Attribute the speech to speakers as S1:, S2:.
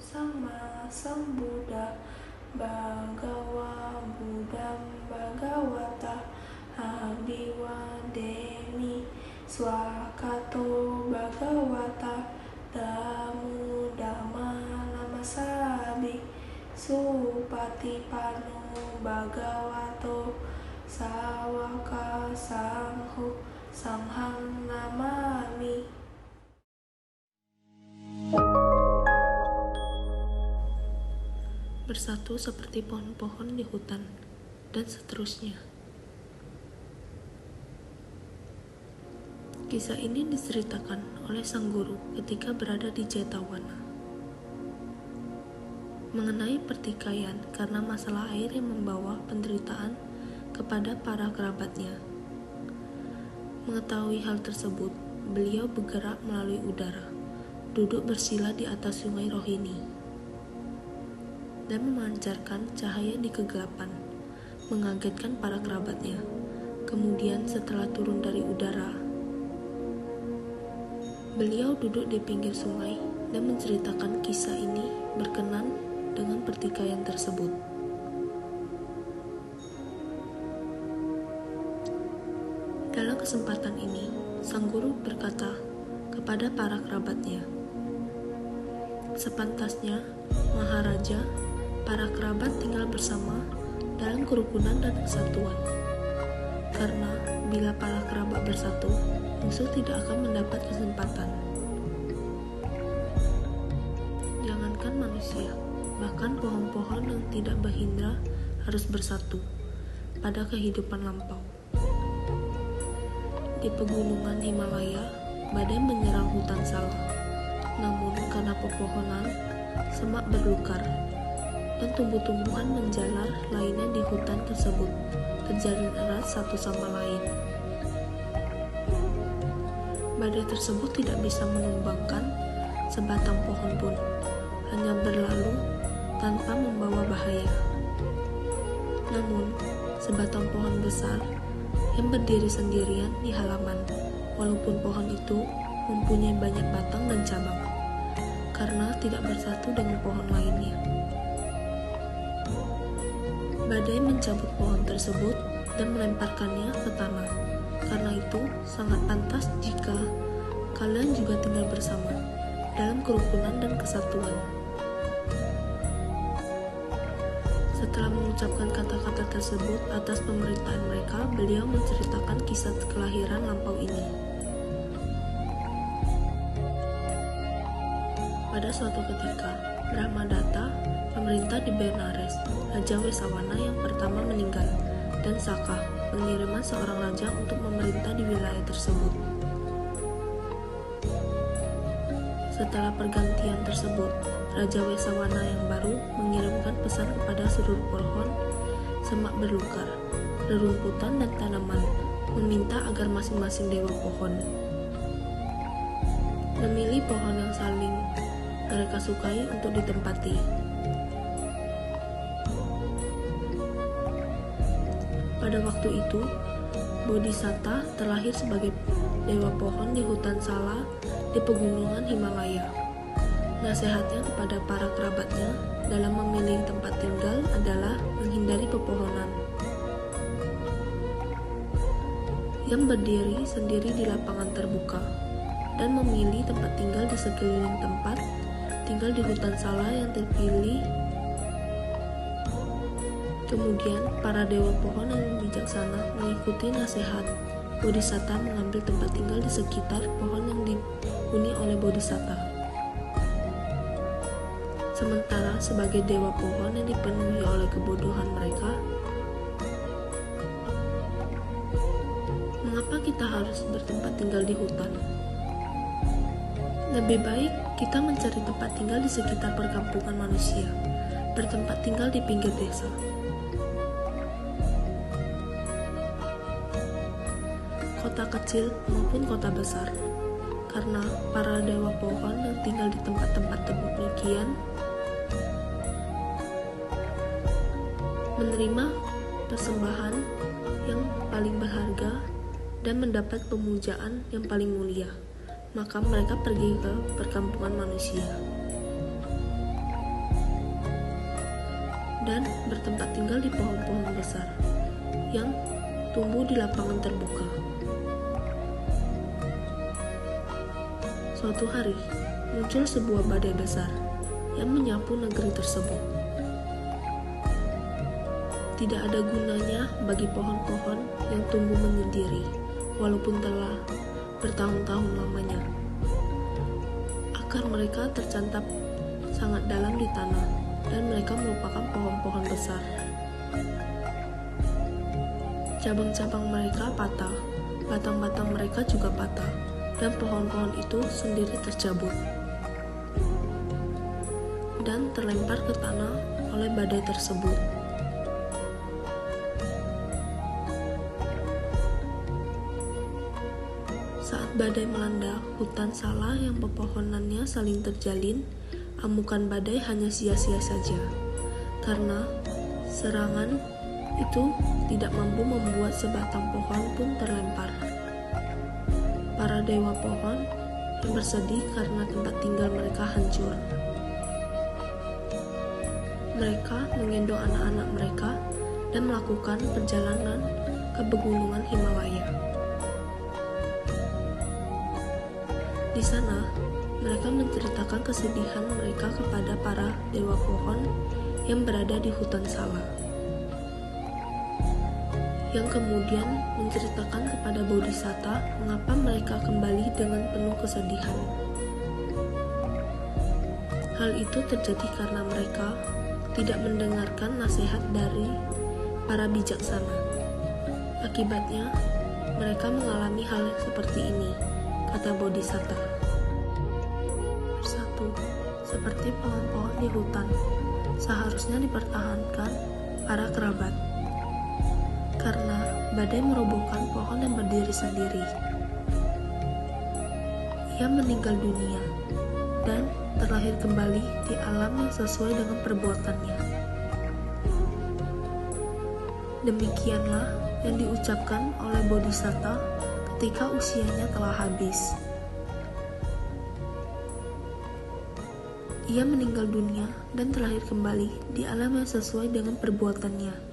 S1: Sama Sambuddha Bhagava Buddham Bhagavata Abhiwademi Swakato Bhagavata Dhammu Dhamma Namassami Supatipano Bhagavato Sawaka Sangho Sanghang Namami.
S2: Bersatu seperti pohon-pohon di hutan, dan seterusnya. Kisah ini diceritakan oleh sang guru ketika berada di Jetavana, mengenai pertikaian karena masalah air yang membawa penderitaan kepada para kerabatnya. Mengetahui hal tersebut, beliau bergerak melalui udara, duduk bersila di atas sungai Rohini, dan memancarkan cahaya di kegelapan, mengagetkan para kerabatnya. Kemudian setelah turun dari udara, beliau duduk di pinggir sungai dan menceritakan kisah ini berkenan dengan pertikaian tersebut. Dalam kesempatan ini, sang guru berkata kepada para kerabatnya, "Sepantasnya, Maharaja, para kerabat tinggal bersama dalam kerukunan dan kesatuan. Karena bila para kerabat bersatu, musuh tidak akan mendapat kesempatan. Jangankan manusia, bahkan pohon-pohon yang tidak berindra harus bersatu pada kehidupan lampau. Di pegunungan Himalaya, badai menyerang hutan Sala. Namun karena pepohonan, semak berlukar, dan tumbuh-tumbuhan menjalar lainnya di hutan tersebut terjalin erat satu sama lain. Badai tersebut tidak bisa menumbangkan sebatang pohon pun, hanya berlalu tanpa membawa bahaya. Namun, sebatang pohon besar yang berdiri sendirian di halaman, walaupun pohon itu mempunyai banyak batang dan cabang, karena tidak bersatu dengan pohon lainnya. Badai mencabut pohon tersebut dan melemparkannya ke tanah. Karena itu, sangat pantas jika kalian juga tinggal bersama dalam kerukunan dan kesatuan." Setelah mengucapkan kata-kata tersebut atas pemerintahan mereka, beliau menceritakan kisah kelahiran lampau ini. Pada suatu ketika, Brahmadatta, pemerintah di Benares, Raja Wesawana yang pertama meninggal, dan Saka, pengiriman seorang raja untuk memerintah di wilayah tersebut. Setelah pergantian tersebut, Raja Wesawana yang baru mengirimkan pesan kepada seluruh pohon, semak berlukar, rerumputan, dan tanaman, meminta agar masing-masing dewa pohon memilih pohon yang saling mereka sukai untuk ditempati. Pada waktu itu, Bodhisatta terlahir sebagai dewa pohon di hutan Sala di pegunungan Himalaya. Nasihatnya kepada para kerabatnya dalam memilih tempat tinggal adalah menghindari pepohonan yang berdiri sendiri di lapangan terbuka, dan memilih tempat tinggal di sekeliling tempat tinggal di hutan Sala yang terpilih. Kemudian, para dewa pohon yang bijaksana mengikuti nasihat Bodhisatta mengambil tempat tinggal di sekitar pohon yang dihuni oleh Bodhisatta. Sementara sebagai dewa pohon yang dipenuhi oleh kebodohan mereka, mengapa kita harus bertempat tinggal di hutan? Lebih baik kita mencari tempat tinggal di sekitar perkampungan manusia, bertempat tinggal di pinggir desa. Kota kecil maupun kota besar, karena para dewa pohon yang tinggal di tempat-tempat demikian menerima persembahan yang paling berharga dan mendapat pemujaan yang paling mulia, maka mereka pergi ke perkampungan manusia. dan bertempat tinggal di pohon-pohon besar yang tumbuh di lapangan terbuka. Suatu hari, muncul sebuah badai besar yang menyapu negeri tersebut. Tidak ada gunanya bagi pohon-pohon yang tumbuh menyendiri, walaupun telah bertahun-tahun lamanya. Akar mereka tercantap sangat dalam di tanah, dan mereka merupakan pohon-pohon besar. Cabang-cabang mereka patah, batang-batang mereka juga patah, dan pohon-pohon itu sendiri tercabut dan terlempar ke tanah oleh badai tersebut. Saat badai melanda hutan Sala yang pepohonannya saling terjalin, amukan badai hanya sia-sia saja, karena serangan itu tidak mampu membuat sebatang pohon pun terlempar. Para dewa pohon yang bersedih karena tempat tinggal mereka hancur. Mereka menggendong anak-anak mereka dan melakukan perjalanan ke pegunungan Himalaya. Di sana, mereka menceritakan kesedihan mereka kepada para dewa pohon yang berada di hutan Sala, yang kemudian menceritakan kepada Bodhisatta mengapa mereka kembali dengan penuh kesedihan. Hal itu terjadi karena mereka tidak mendengarkan nasihat dari para bijaksana. Akibatnya, mereka mengalami hal seperti ini, kata Bodhisatta. 1. Seperti pohon-pohon di hutan, seharusnya dipertahankan para kerabat, karena badai merobohkan pohon yang berdiri sendiri. Ia meninggal dunia dan terlahir kembali di alam yang sesuai dengan perbuatannya. Demikianlah yang diucapkan oleh Bodhisatta ketika usianya telah habis. Ia meninggal dunia dan terlahir kembali di alam yang sesuai dengan perbuatannya.